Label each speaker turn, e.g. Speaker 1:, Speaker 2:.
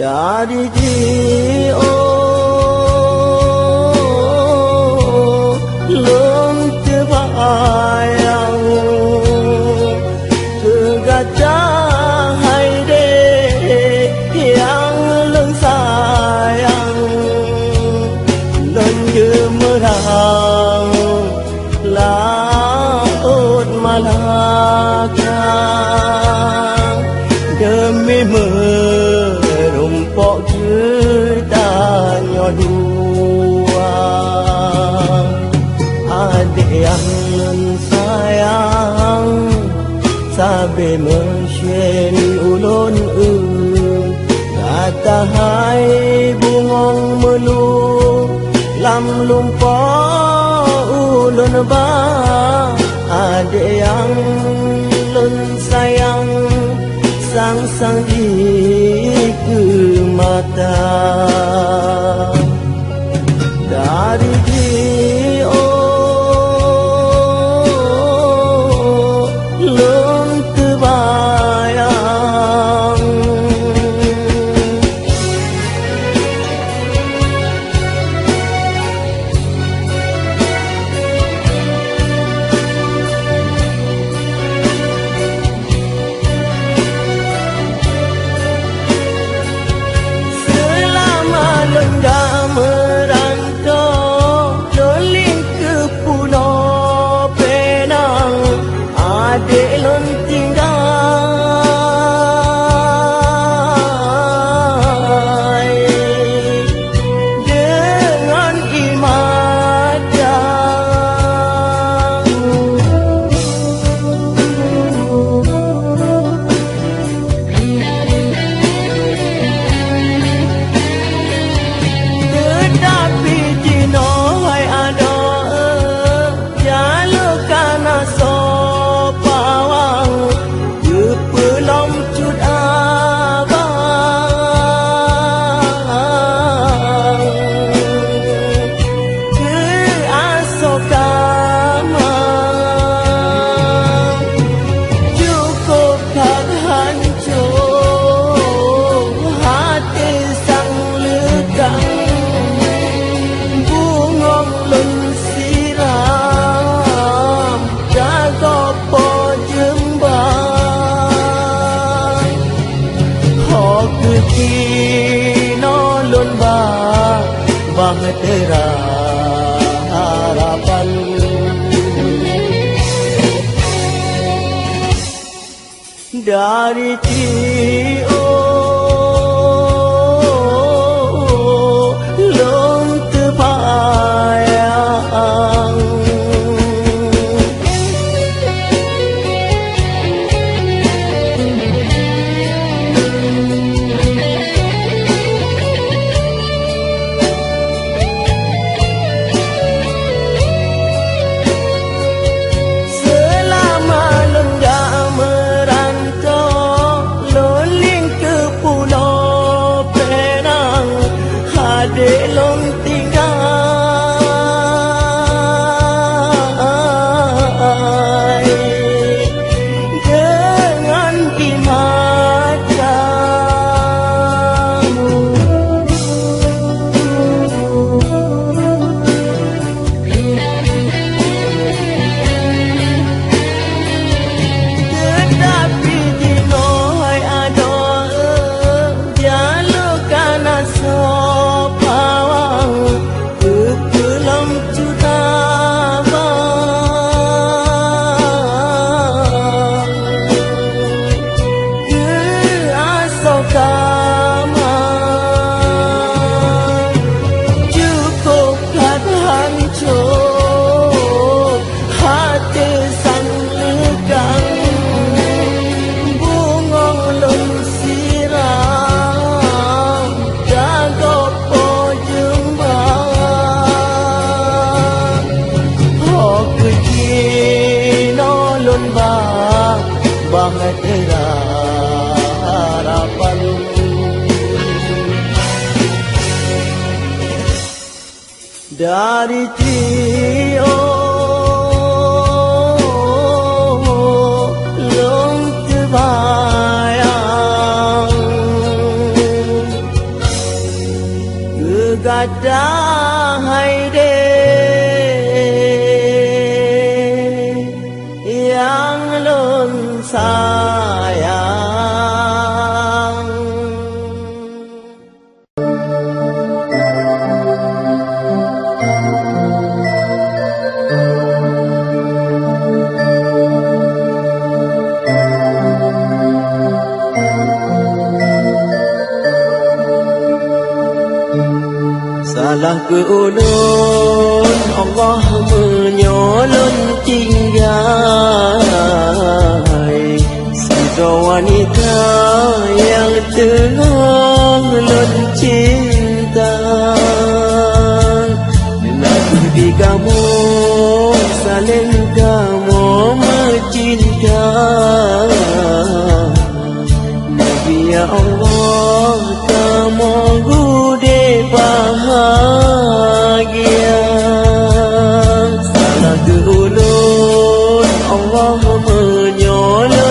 Speaker 1: Dari Dio lung terbayang tergacah hai dek yang lung sayang lung gemerang laut Malaka demi merumpok getahnya dua adik yang sayang sabe mesyen ulun kata hai bungong melu lam lumpok ulun ba adik yang lun sayang sang-sang di ke mata dari Dio lung terbayang bahtera harapan dari Dio lung terbayang selama lenggang merantau luling ke bahtera harapan. Dari Tio long terbayang gegadah haide yang lon sayang. Salah ke ulun, Allah menyolong tinggai sisa wanita yang tengah lun cinta. Lagu di kamu saling kamu mencinta. Nabi ya Allah kamu gude bahagia. Salah ke ulun, Allah menyolong